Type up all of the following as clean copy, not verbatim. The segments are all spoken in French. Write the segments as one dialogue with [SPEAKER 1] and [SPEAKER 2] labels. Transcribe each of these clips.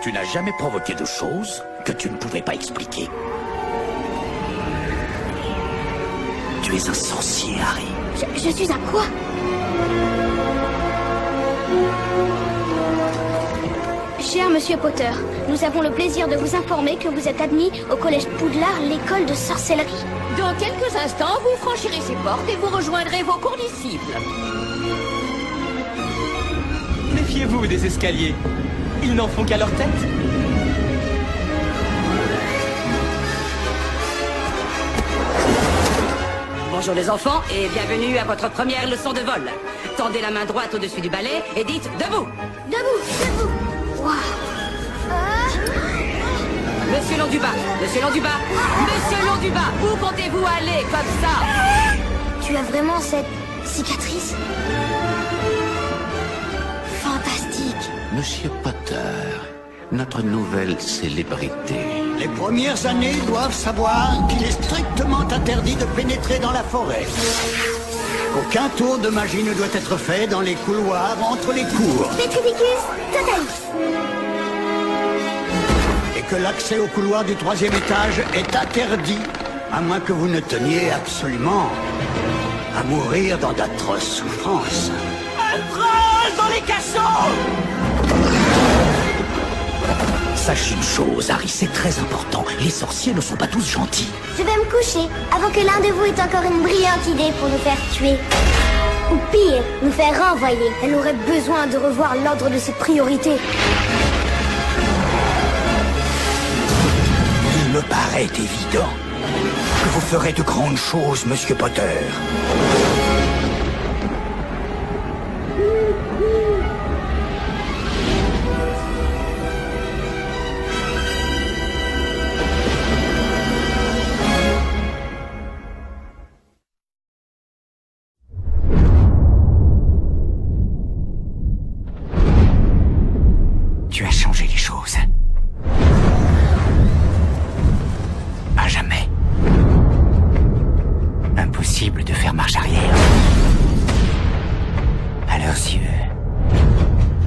[SPEAKER 1] Tu n'as jamais provoqué de choses que tu ne pouvais pas expliquer. Tu es un sorcier, Harry.
[SPEAKER 2] Je suis un quoi? Cher Monsieur Potter, nous avons le plaisir de vous informer que vous êtes admis au Collège Poudlard, l'école de sorcellerie.
[SPEAKER 3] Dans quelques instants, vous franchirez ces portes et vous rejoindrez vos condisciples.
[SPEAKER 4] Méfiez-vous des escaliers. Ils n'en font qu'à leur tête.
[SPEAKER 5] Bonjour les enfants et bienvenue à votre première leçon de vol. Tendez la main droite au-dessus du balai et dites debout.
[SPEAKER 2] Debout, debout. Waouh.
[SPEAKER 5] Monsieur Londubat, Monsieur Londubat, Monsieur Londubat, où comptez-vous aller comme ça?
[SPEAKER 2] Tu as vraiment cette cicatrice? Fantastique.
[SPEAKER 1] Monsieur Potter, notre nouvelle célébrité.
[SPEAKER 6] Les premières années doivent savoir qu'il est strictement interdit de pénétrer dans la forêt. Aucun tour de magie ne doit être fait dans les couloirs entre les cours.
[SPEAKER 2] Petrificus totalis.
[SPEAKER 6] Et que l'accès au couloir du 3e étage est interdit, à moins que vous ne teniez absolument à mourir dans d'atroces souffrances.
[SPEAKER 4] Un troll dans les cachots!
[SPEAKER 1] Sache une chose, Harry, c'est très important. Les sorciers ne sont pas tous gentils.
[SPEAKER 2] Je vais me coucher avant que l'un de vous ait encore une brillante idée pour nous faire tuer. Ou pire, nous faire renvoyer. Elle aurait besoin de revoir l'ordre de ses priorités.
[SPEAKER 1] Il me paraît évident que vous ferez de grandes choses, Monsieur Potter. Tu as changé les choses. À jamais. Impossible de faire marche arrière. À leurs yeux,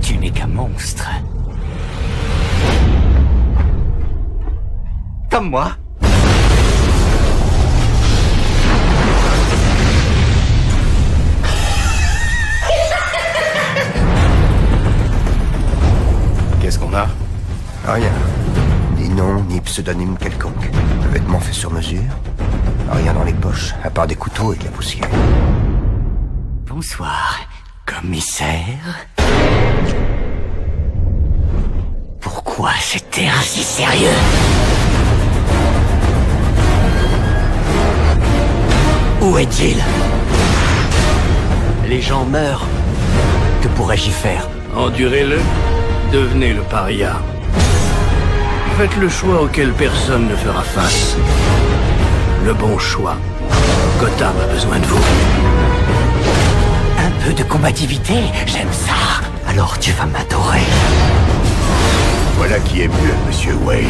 [SPEAKER 1] tu n'es qu'un monstre. Comme moi.
[SPEAKER 7] Qu'est-ce qu'on a?
[SPEAKER 8] Rien. Ni nom, ni pseudonyme quelconque. Vêtements faits sur mesure. Rien dans les poches, à part des couteaux et de la poussière.
[SPEAKER 1] Bonsoir, commissaire. Pourquoi c'était si sérieux? Où est-il? Les gens meurent. Que pourrais-je y faire?
[SPEAKER 9] Endurez-le. Devenez le paria. Faites le choix auquel personne ne fera face. Le bon choix. Gotham a besoin de vous.
[SPEAKER 1] Un peu de combativité, j'aime ça. Alors tu vas m'adorer.
[SPEAKER 7] Voilà qui est mieux, Monsieur Wayne.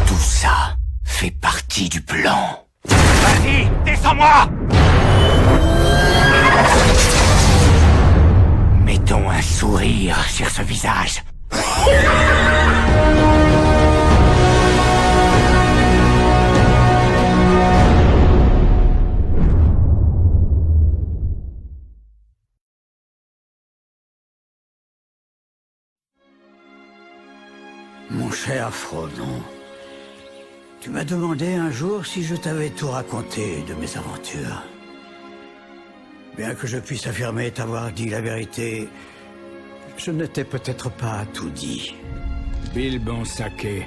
[SPEAKER 1] Tout ça fait partie du plan. Vas-y, descends-moi! Mettons un sourire sur ce visage.
[SPEAKER 6] Mon cher Frodon, tu m'as demandé un jour si je t'avais tout raconté de mes aventures. Bien que je puisse affirmer t'avoir dit la vérité, je ne t'ai peut-être pas tout dit.
[SPEAKER 9] Bilbon Saquet,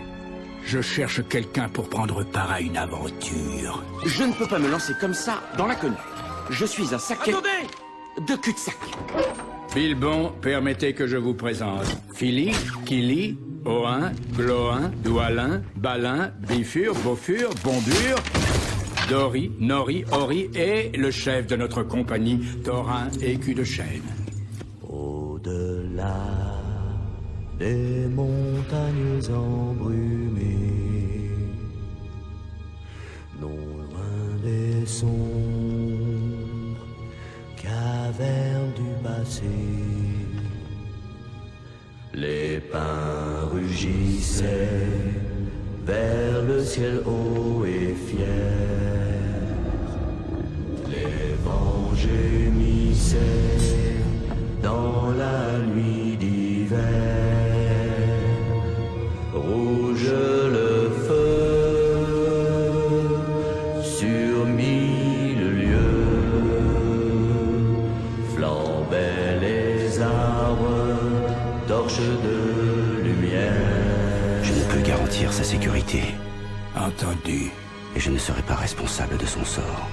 [SPEAKER 9] je cherche quelqu'un pour prendre part à une aventure.
[SPEAKER 10] Je ne peux pas me lancer comme ça dans l'inconnu. Je suis un saquet de cul-de-sac.
[SPEAKER 9] Bilbon, permettez que je vous présente. Philly, Kili, Oin, Gloin, Doualin, Balin, Bifur, Bofur, Bombur, Dori, Nori, Ori et le chef de notre compagnie, Thorin et Cul de Chêne.
[SPEAKER 11] Au-delà des montagnes embrumées, non loin des sons glacée. Les pins rugissaient vers le ciel haut et fier. Les vents gémissaient dans la nuit d'hiver. Rouge le feu sur 1000 lieues. Flambaient les arbres, torches de lumière.
[SPEAKER 1] Je ne peux garantir sa sécurité.
[SPEAKER 9] Entendu.
[SPEAKER 1] Et je ne serai pas responsable de son sort.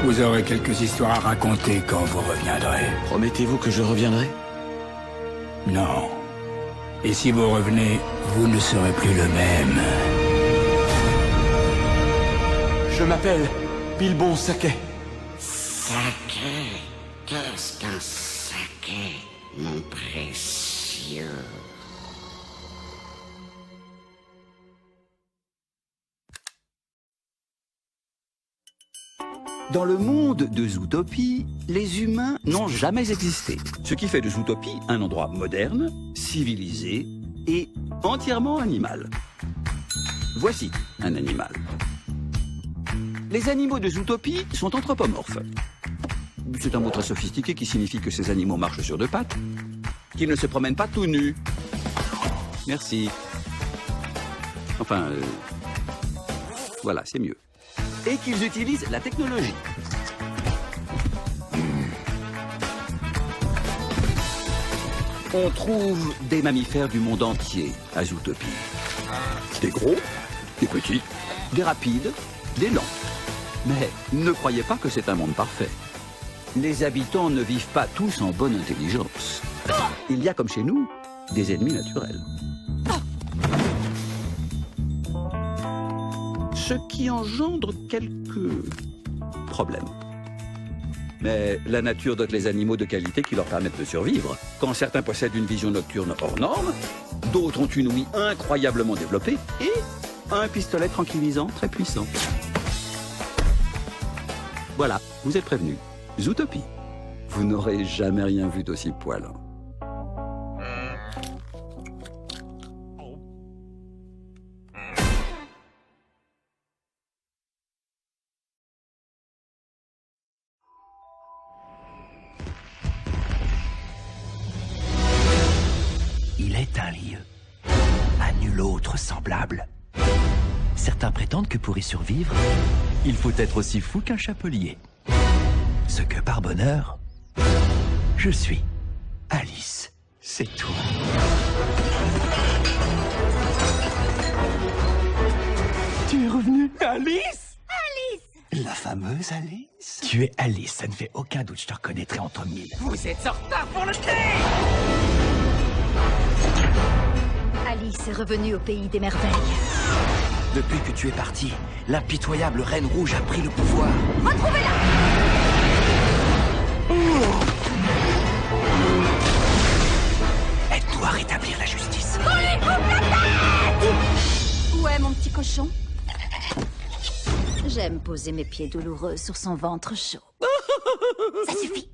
[SPEAKER 9] Vous aurez quelques histoires à raconter quand vous reviendrez.
[SPEAKER 10] Promettez-vous que je reviendrai?
[SPEAKER 9] Non. Et si vous revenez, vous ne serez plus le même.
[SPEAKER 10] Je m'appelle Bilbon Saquet.
[SPEAKER 12] Saquet? Qu'est-ce qu'un saquet, mon précieux?
[SPEAKER 13] Dans le monde de Zootopie, les humains n'ont jamais existé. Ce qui fait de Zootopie un endroit moderne, civilisé et entièrement animal. Voici un animal. Les animaux de Zootopie sont anthropomorphes. C'est un mot très sophistiqué qui signifie que ces animaux marchent sur deux pattes, qu'ils ne se promènent pas tout nus. Merci. Enfin, voilà, c'est mieux. Et qu'ils utilisent la technologie. On trouve des mammifères du monde entier à Zootopie. Des gros, des petits, des rapides, des lents. Mais ne croyez pas que c'est un monde parfait. Les habitants ne vivent pas tous en bonne intelligence. Il y a, comme chez nous, des ennemis naturels. Ce qui engendre quelques problèmes. Mais la nature dote les animaux de qualité qui leur permettent de survivre. Quand certains possèdent une vision nocturne hors norme, d'autres ont une ouïe incroyablement développée et un pistolet tranquillisant très puissant. Voilà, vous êtes prévenus. Zootopie. Vous n'aurez jamais rien vu d'aussi poilant.
[SPEAKER 1] Il est un lieu, à nul autre semblable. Certains prétendent que pour y survivre, il faut être aussi fou qu'un chapelier. Ce que par bonheur, je suis. Alice, c'est toi. Tu es revenue, Alice?
[SPEAKER 2] Alice!
[SPEAKER 1] La fameuse Alice? Tu es Alice, ça ne fait aucun doute, je te reconnaîtrai entre mille.
[SPEAKER 3] Vous êtes en retard pour le thé!
[SPEAKER 14] Alice est revenue au pays des merveilles.
[SPEAKER 1] Depuis que tu es partie, l'impitoyable Reine Rouge a pris le pouvoir.
[SPEAKER 14] Retrouvez-la!
[SPEAKER 1] Aide-nous à rétablir la justice.
[SPEAKER 14] On lui coupe la tête! Ouais, mon petit cochon. J'aime poser mes pieds douloureux sur son ventre chaud. Ça suffit.